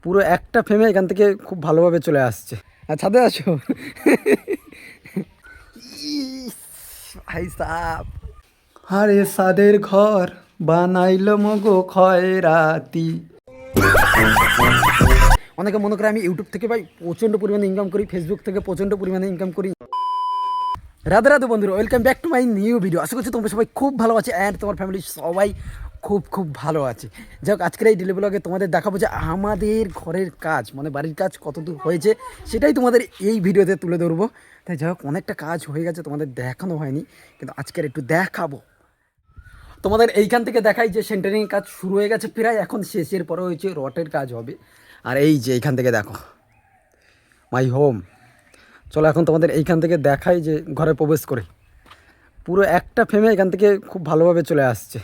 পুরো একটা ফ্রেমে এখান থেকে খুব ভালোভাবে চলে আসছে। আর ছাদে আছো? ইস, ভাই সাব, আরে সাদের ঘর বানাইলো মগো খয়রাতি। অনেকে মনে করে আমি ইউটিউব থেকে ভাই প্রচণ্ড পরিমাণে ইনকাম করি, ফেসবুক থেকে প্রচণ্ড পরিমাণে ইনকাম করি। রাধে রাধে বন্ধুরা, welcome back to my new video. আশা করছি তোমরা সবাই খুব ভালো আছে অ্যান্ড তোমার ফ্যামিলি সবাই খুব খুব ভালো আছে। যাই হোক, আজকের এই ডেলি ব্লগে তোমাদের দেখাবো যে আমাদের ঘরের কাজ মানে বাড়ির কাজ কতদূর হয়েছে সেটাই তোমাদের এই ভিডিওতে তুলে ধরবো। তাই যাই হোক, অনেকটা কাজ হয়ে গেছে, তোমাদের দেখানো হয়নি, কিন্তু আজকের একটু দেখাবো তোমাদের। এইখান থেকে দেখাই যে সেন্টারিং কাজ শুরু হয়ে গেছে প্রায়, এখন শেষের পরে হয়েছে রটের কাজ হবে। আর এই যে এইখান থেকে দেখো মাই হোম। চলো এখন তোমাদের এইখান থেকে দেখাই যে ঘরে প্রবেশ করে পুরো একটা ফ্রেমে এখান থেকে খুব ভালোভাবে চলে আসছে।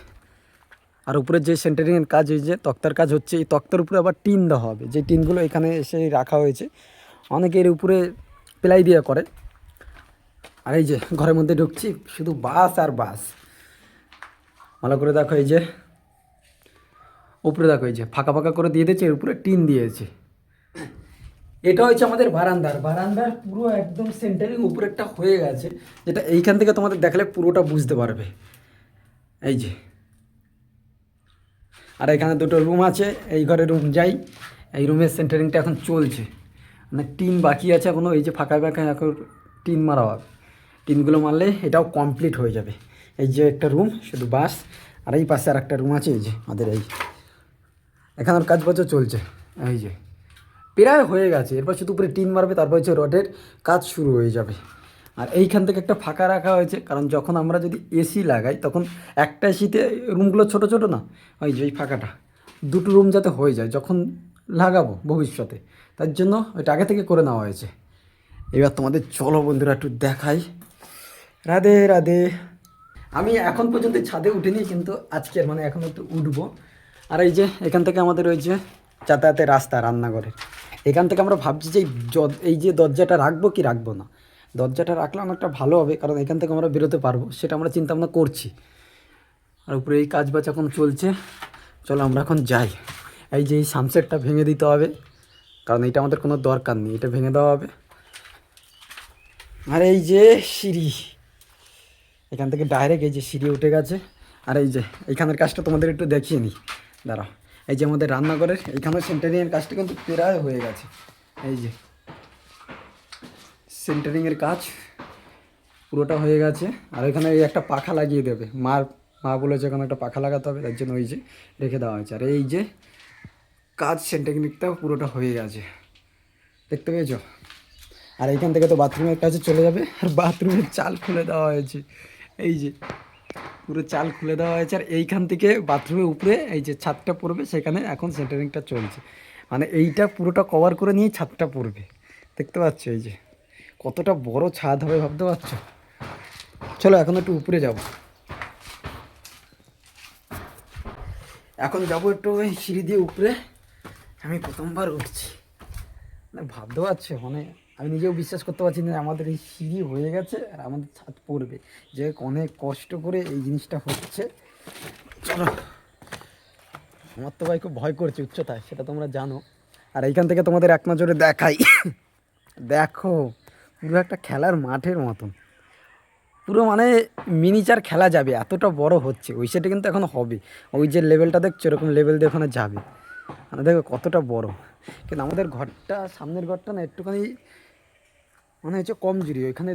আর উপরে যে সেন্টারিংয়ের কাজ, এই যে তক্তার কাজ হচ্ছে, এই তক্তার উপরে আবার টিন দেওয়া হবে, যে টিনগুলো এখানে এসে রাখা হয়েছে। অনেকে এর উপরে প্লাই দিয়ে করে। আর এই যে ঘরের মধ্যে ঢুকছি, শুধু বাস আর বাস। ভালো করে দেখো, এই যে উপরে দেখো, এই যে ফাঁকা ফাঁকা করে দিয়ে দিয়েছে, এর উপরে টিন দিয়েছে। এটা হচ্ছে আমাদের বারান্দার পুরো একদম সেন্টারিং উপরেরটা হয়ে গেছে, যেটা এইখান থেকে তোমাদের দেখালে পুরোটা বুঝতে পারবে। এই যে, আর এখানে দুটো রুম আছে, এই ঘরে রুম যাই। এই রুমের সেন্টারিংটা এখন চলছে, মানে টিন বাকি আছে এখনও। এই যে ফাঁকা ফাঁকা এখন টিন মারা হবে, টিনগুলো মারলে এটাও কমপ্লিট হয়ে যাবে। এই যে একটা রুম শুধু বাস, আর এই পাশে আর একটা রুম আছে। এই যে আমাদের এই এখানের কাজ বাজও চলছে। এই যে প্রায় হয়ে গেছে, এরপর শুধু উপরে টিন মারবে, তারপর হচ্ছে রডের কাজ শুরু হয়ে যাবে। আর এইখান থেকে একটা ফাঁকা রাখা হয়েছে, কারণ যখন আমরা যদি এসি লাগাই তখন একটা এসিতে রুমগুলো ছোট ছোট না, ওই যে এই ফাঁকাটা দুটো রুম যাতে হয়ে যায় যখন লাগাবো ভবিষ্যতে, তার জন্য ওইটা আগে থেকে করে নেওয়া হয়েছে। এবার তোমাদের চলো বন্ধুরা একটু দেখাই। রাধে রাধে। আমি এখন পর্যন্ত ছাদে উঠিনি, কিন্তু আজকের মানে এখন একটু উঠবো। আর এই যে এখান থেকে আমাদের ওই যে যাতায়াতের রাস্তা রান্নাঘরের, এখান থেকে আমরা ভাবছি যে এই যে দরজাটা রাখবো কি রাখবো না। দরজাটা রাখলে অনেকটা ভালো হবে, কারণ এখান থেকে আমরা বেরোতে পারবো, সেটা আমরা চিন্তা ভাবনা করছি। আর উপরে এই কাজ বাজ এখন চলছে। চলো আমরা এখন যাই। এই যে এই সানসেটটা ভেঙে দিতে হবে, কারণ এইটা আমাদের কোনো দরকার নেই, এটা ভেঙে দেওয়া হবে। আর এই যে সিঁড়ি, এখান থেকে ডাইরেক্ট এই যে সিঁড়ি উঠে গেছে। আর এই যে এইখানের কাজটা তোমাদের একটু দেখিয়ে নিই, দাঁড়াও। এই যে আমাদের রান্নাঘরের এইখানে সেন্টারিংয়ের কাজটা কিন্তু প্রায় হয়ে গেছে। এই যে সেন্টারিংয়ের কাজ পুরোটা হয়ে গেছে। আর এখানে এই একটা পাখা লাগিয়ে দেবে, মা বলেছে এখানে একটা পাখা লাগাতে হবে, তার জন্য ওই যে রেখে দেওয়া হয়েছে। আর এই যে কাজ সেন্টারিংটাও পুরোটা হয়ে গেছে, দেখতে পেয়েছো। আর এইখান থেকে তো বাথরুমের কাছে চলে যাবে, আর বাথরুমের চাল খুলে দেওয়া হয়েছে। এই যে পুরো চাল খুলে দেওয়া হয়েছে। আর এইখান থেকে বাথরুমের উপরে এই যে ছাদটা পড়বে, সেখানে এখন সেন্টারিংটা চলছে, মানে এইটা পুরোটা কভার করে নিয়ে ছাদটা পড়বে, দেখতে পাচ্ছ। এই যে কতটা বড় ছাদ হবে ভাবতে পারছো। চলো এখন একটু উপরে যাব, এখন যাবো একটু ওই সিঁড়ি দিয়ে উপরে। আমি প্রথমবার উঠছি, মানে ভাবতে পারছো, মানে আমি নিজেও বিশ্বাস করতে পারছি না আমাদের এই সিঁড়ি হয়ে গেছে আর আমাদের ছাদ পড়বে, যে অনেক কষ্ট করে এই জিনিসটা হচ্ছে। চলো, আমার তো ভাই খুব ভয় করছে উচ্চতায়, সেটা তোমরা জানো। আর এইখান থেকে তোমাদের এক নজরে দেখাই, দেখো পুরো একটা খেলার মাঠের মতন, পুরো মানে মিনিচার খেলা যাবে, এতটা বড় হচ্ছে। ওই সাইডে কিন্তু এখন হবে, ওই যে লেভেলটা দেখছো এরকম লেভেল দিয়ে ওখানে যাবে, মানে দেখো কতটা বড়। কিন্তু আমাদের ঘরটা, সামনের ঘরটা না একটুখানি মানে হচ্ছে কমজোরি, ওইখানে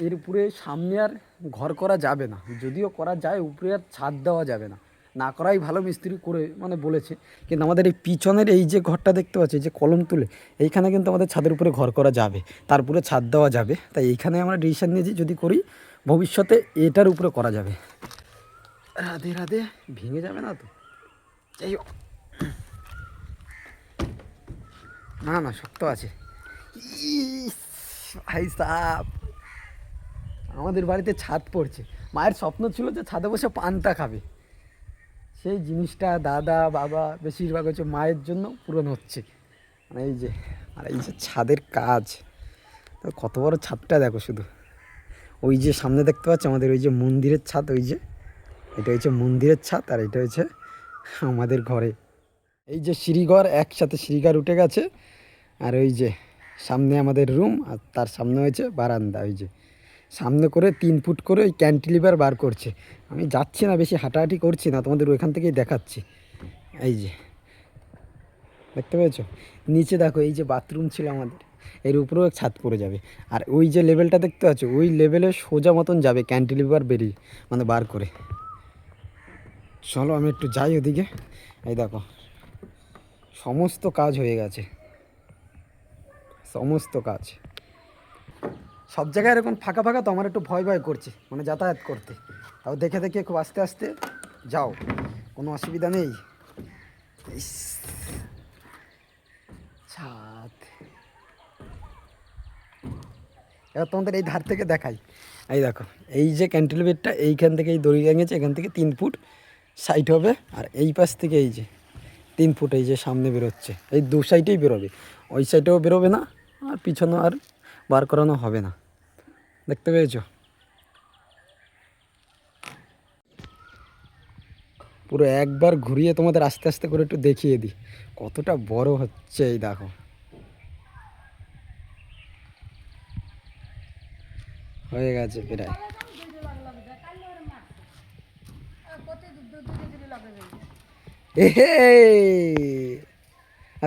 এর উপরে সামনে আর ঘর করা যাবে না, যদিও করা যায় উপরে আর ছাদ দেওয়া যাবে না, না করাই ভালো, মিস্ত্রি করে মানে বলেছে। কিন্তু আমাদের এই পিছনের এই যে ঘরটা দেখতে পাচ্ছি, যে কলম তুলে, এইখানে কিন্তু আমাদের ছাদের উপরে ঘর করা যাবে, তারপরে ছাদ দেওয়া যাবে। তাই এইখানে আমরা ডিসিশন নিয়েছি, যদি করি ভবিষ্যতে এটার উপরে করা যাবে। রাধে রাধে, ভেঙে যাবে না তো? যাই হোক, না না শক্ত আছে। ইস, ভাই সাব, আমাদের বাড়িতে ছাদ পড়ছে। মায়ের স্বপ্ন ছিল যে ছাদে বসে পানটা খাবে, সেই জিনিসটা দাদা বাবা বেশিরভাগ হচ্ছে মায়ের জন্য পূরণ হচ্ছে। মানে এই যে, আর এই যে ছাদের কাজ, তো কত বড় ছাদটা দেখো শুধু। ওই যে সামনে দেখতে পাচ্ছ আমাদের ওই যে মন্দিরের ছাদ, ওই যে এটা হচ্ছে মন্দিরের ছাদ, আর এটা হচ্ছে আমাদের ঘরে এই যে সিঁড়িঘর, একসাথে সিঁড়িঘর উঠে গেছে। আর ওই যে সামনে আমাদের রুম, আর তার সামনে হয়েছে বারান্দা। ওই যে সামনে করে 3 ফুট করে ওই ক্যান্টিলিভার বার করছে। আমি যাচ্ছি না, বেশি হাঁটাহাঁটি করছি না, তোমাদের ওইখান থেকেই দেখাচ্ছি। এই যে দেখতে পেয়েছো, নিচে দেখো এই যে বাথরুম ছিল আমাদের, এর উপরেও ছাদ পড়ে যাবে। আর ওই যে লেভেলটা দেখতে পাচ্ছ, ওই লেভেলে সোজা মতন যাবে ক্যান্টিলিভার বেরিয়ে, মানে বার করে। চলো আমি একটু যাই ওদিকে। এই দেখো সমস্ত কাজ হয়ে গেছে, সমস্ত কাজ। সব জায়গায় এরকম ফাঁকা ফাঁকা, তো আমার একটু ভয় ভয় করছে মানে যাতায়াত করতে। তাও দেখে দেখে খুব আস্তে আস্তে যাও, কোনো অসুবিধা নেই। ইস, ছাদ। এবার তোমাদের এই ধার থেকে দেখাই। এই দেখো এই যে ক্যান্টিলিভারটা, এইখান থেকে এই দড়ি গেছে, এখান থেকে 3 ফুট সাইড হবে। আর এই পাশ থেকে এই যে 3 ফুট এই যে সামনে বেরোচ্ছে, এই 2 সাইডেই বেরোবে, ওই সাইডেও বেরোবে না, আর পিছনে আর বার করানো হবে না। দেখতে পেয়েছো, পুরো একবার ঘুরিয়ে তোমাদের আস্তে আস্তে করে একটু দেখিয়ে দিই কতটা বড় হচ্ছে। এই দেখো হয়ে গেছে প্রায়। এহে,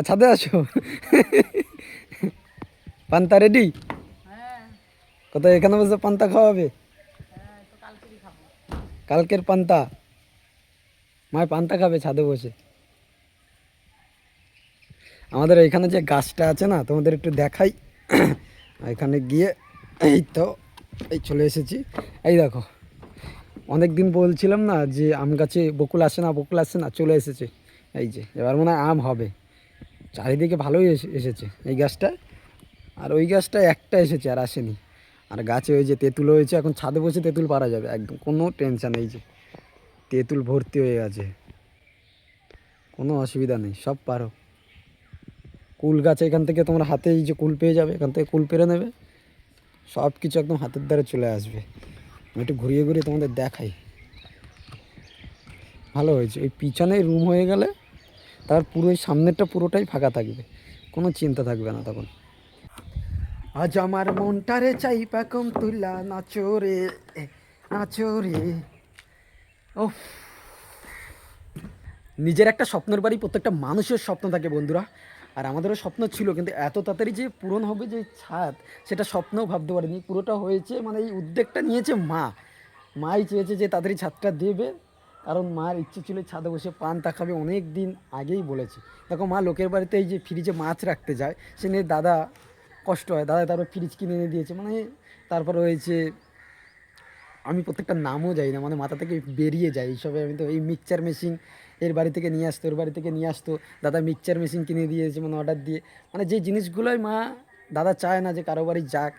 ছাদে আসো। পান্তা রেডি? কোথায় এখানে বসে পান্তা খাওয়াবে? কালকের পান্তা, মায় পান্তা খাবে ছাদে বসে। আমাদের এখানে যে গাছটা আছে না, তোমাদের একটু দেখাই। এখানে গিয়ে এই তো এই চলে এসেছি। এই দেখো অনেক দিন বলছিলাম না যে আম গাছে বকুল আসে না, বকুল আসে না, চলে এসেছে। এই যে এবার মনে হয় আম হবে। চারিদিকে ভালোই এসেছে এই গাছটা। আর ওই গাছটা একটা এসেছে, আর আসেনি। আর গাছে ওই যে তেঁতুল হয়েছে, এখন ছাদে বসে তেঁতুল পারা যাবে একদম, কোনো টেনশান। এই যে তেঁতুল ভর্তি হয়ে গেছে, কোনো অসুবিধা নেই, সব পারো। কুল গাছ এখান থেকে তোমরা হাতে এই যে কুল পেয়ে যাবে, এখান থেকে কুল পেরে নেবে, সব কিছু একদম হাতের দ্বারা চলে আসবে। আমি একটু ঘুরিয়ে ঘুরিয়ে তোমাদের দেখাই। ভালো হয়েছে, ওই পিছনে রুম হয়ে গেলে তার পুরো ওই সামনেরটা পুরোটাই ফাঁকা থাকবে, কোনো চিন্তা থাকবে না তখন। আজ আমার মনটারে চাই পাকম তুলা নাচরে, নাচরে। ও, নিজের একটা স্বপ্নের বাড়ি প্রত্যেকটা মানুষের স্বপ্ন থাকে বন্ধুরা। আর আমাদেরও স্বপ্ন ছিল, কিন্তু এত তাড়াতাড়ি যে পূরণ হবে যে ছাদ, সেটা স্বপ্নেও ভাবতে পারিনি। পুরোটা হয়েছে মানে এই উদ্যোগটা নিয়েছে মাই চেয়েছে যে তাড়াতাড়ি ছাদটা দেবে, কারণ মার ইচ্ছে ছিল ছাদে বসে পান্তা খাবে, অনেক দিন আগেই বলেছে। দেখো মা লোকের বাড়িতে এই যে ফ্রিজে মাছ রাখতে যায়, সে নিয়ে দাদা কষ্ট হয়, দাদা তারপর ফ্রিজ কিনে এনে দিয়েছে। মানে তারপর হয়েছে আমি প্রত্যেকটা নামও যাই না, মানে মাথা থেকে বেরিয়ে যায় এইসবে। আমি তো এই মিক্সচার মেশিন এর বাড়ি থেকে নিয়ে আসতো, ওর বাড়ি থেকে নিয়ে আসতো, দাদা মিক্সচার মেশিন কিনে দিয়েছে মানে অর্ডার দিয়ে। মানে যে জিনিসগুলোই দাদা চায় না যে কারো বাড়ি যাক,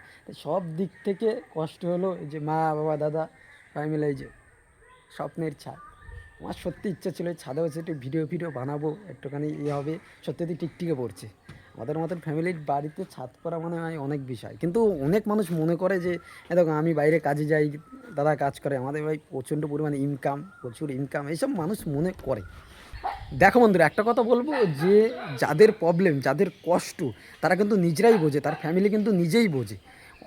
সব দিক থেকে কষ্ট হলো। এই যে মা বাবা দাদা সবাই মিলে এই যে স্বপ্নের ছাদ। আমার সত্যি ইচ্ছা ছিল এই ছাদে বসে একটু ভিডিও বানাবো, একটুখানি ইয়ে হবে। সত্যি টিকটিকে পড়ছে। আমাদের মতন ফ্যামিলির বাড়িতে ছাদ করা মানে হয় অনেক বিষয়, কিন্তু অনেক মানুষ মনে করে যে দেখো আমি বাইরে কাজে যাই, দাদা কাজ করে, আমাদের ভাই প্রচণ্ড পরিমাণে ইনকাম, প্রচুর ইনকাম, এইসব মানুষ মনে করে। দেখো বন্ধুরা, একটা কথা বলবো, যে যাদের প্রবলেম, যাদের কষ্ট, তারা কিন্তু নিজেরাই বোঝে, তার ফ্যামিলি কিন্তু নিজেই বোঝে,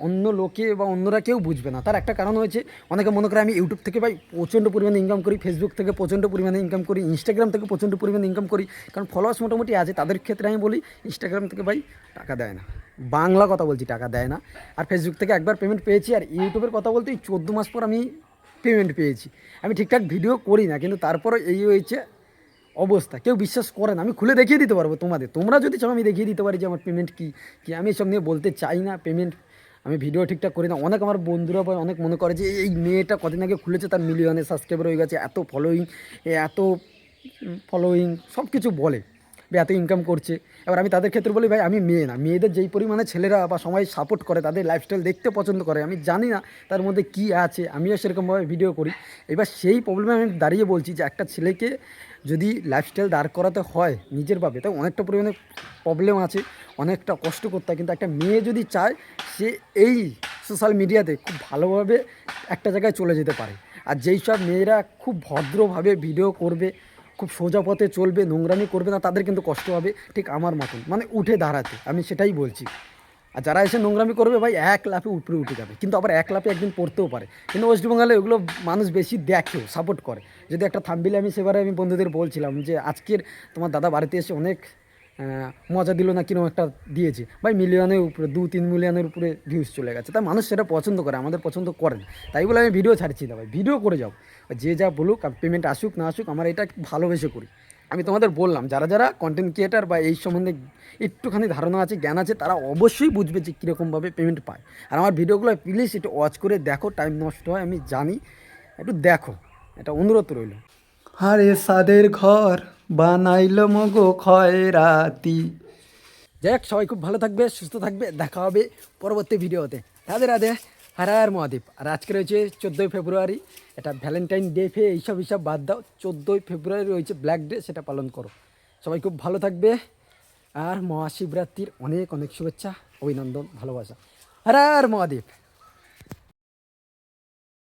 অন্য লোকে বা অন্যরা কেউ বুঝবে না। তার একটা কারণ হয়েছে, অনেকে মনে করে আমি ইউটিউব থেকে ভাই প্রচণ্ড পরিমাণে ইনকাম করি, ফেসবুক থেকে প্রচণ্ড পরিমাণে ইনকাম করি, ইনস্টাগ্রাম থেকে প্রচণ্ড পরিমাণে ইনকাম করি। কারণ ফলোয়ার্স মোটামুটি আছে, তাদের ক্ষেত্রে আমি বলি ইনস্টাগ্রাম থেকে ভাই টাকা দেয় না, বাংলা কথা বলছি, টাকা দেয় না। আর ফেসবুক থেকে একবার পেমেন্ট পেয়েছি। আর ইউটিউবের কথা বলতে এই 14 মাস পর আমি পেমেন্ট পেয়েছি। আমি ঠিকঠাক ভিডিও করি না, কিন্তু তারপরে এই হয়েছে অবস্থা। কেউ বিশ্বাস করে না, আমি খুলে দেখিয়ে দিতে পারবো তোমাদের, তোমরা যদি চাও আমি দেখিয়ে দিতে পারি যে আমার পেমেন্ট কী কী। আমি এসব নিয়ে বলতে চাই না, পেমেন্ট আমি ভিডিও ঠিকঠাক করি না। অনেক আমার বন্ধুরা বা অনেক মনে করে যে এই মেয়েটা কদিন আগে খুলেছে, তার মিলিয়নে সাবস্ক্রাইবার হয়ে গেছে, এত ফলোয়িং, এত ফলোয়িং, সব কিছু বলে, এত ইনকাম করছে। এবার আমি তাদের ক্ষেত্রে বলি ভাই আমি মেয়ে না, মেয়েদের যেই পরিমাণে ছেলেরা বা সবাই সাপোর্ট করে, তাদের লাইফস্টাইল দেখতে পছন্দ করে, আমি জানি না তার মধ্যে কী আছে, আমিও সেরকমভাবে ভিডিও করি। এবার সেই প্রবলেমে আমি দাঁড়িয়ে বলছি যে একটা ছেলেকে যদি লাইফস্টাইল দাঁড় করাতে হয় নিজের ভাবে, তাই অনেকটা পরিমাণে প্রবলেম আছে, অনেকটা কষ্ট করতে হয়। কিন্তু একটা মেয়ে যদি চায়, সে এই সোশ্যাল মিডিয়াতে খুব ভালোভাবে একটা জায়গায় চলে যেতে পারে। আর যেই সব মেয়েরা খুব ভদ্রভাবে ভিডিও করবে, খুব সোজা পথে চলবে, নোংরামি করবে না, তাদের কিন্তু কষ্ট হবে ঠিক আমার মতন, মানে উঠে দাঁড়াতে, আমি সেটাই বলছি। আর যারা এসে নোংরামি করবে ভাই এক লাফে উপরে উঠে যাবে, কিন্তু আবার এক লাফে একদিন পড়তেও পারে। কিন্তু ওয়েস্ট বেঙ্গলে ওগুলো মানুষ বেশি দেখেও সাপোর্ট করে। যদি একটা থাম্বনেলে আমি সেবারে আমি বন্ধুদের বলছিলাম যে আজকের তোমার দাদা বাড়িতে এসে অনেক মজা দিল না, কিরকম একটা দিয়েছে ভাই, মিলিয়নের উপরে 2-3 মিলিয়নের উপরে ভিউজ চলে গেছে। তাই মানুষ সেটা পছন্দ করে, আমাদের পছন্দ করে না, তাই বলে আমি ভিডিও ছাড়ছি না ভাই, ভিডিও করে যাও, যে যা বলুক, পেমেন্ট আসুক না আসুক, আমার এটা ভালোবেসে করি। আমি তোমাদের বললাম, যারা যারা কন্টেন্ট ক্রিয়েটার বা এই সম্বন্ধে একটুখানি ধারণা আছে, জ্ঞান আছে, তারা অবশ্যই বুঝবে যে কীরকমভাবে পেমেন্ট পায়। আর আমার ভিডিওগুলো প্লিজ একটু ওয়াচ করে দেখো, টাইম নষ্ট হয় আমি জানি, একটু দেখো, এটা অনুরোধ রইল। আরে সাদের ঘর বানাইলো মগো খয়রাতি। যাই হোক, সবাই খুব ভালো থাকবে, সুস্থ থাকবে, দেখা হবে পরবর্তী ভিডিওতে। রাধে রাধে, হর হর মহাদেব। আর আজকে রয়েছে 14ই ফেব্রুয়ারি, এটা ভ্যালেন্টাইন ডে ফে এইসব বাদ দাও, 14ই ফেব্রুয়ারি রয়েছে ব্ল্যাক ডে, সেটা পালন করো। সবাই খুব ভালো থাকবে, আর মহাশিবরাত্রির অনেক অনেক শুভেচ্ছা, অভিনন্দন, ভালোবাসা। হর হর মহাদেব।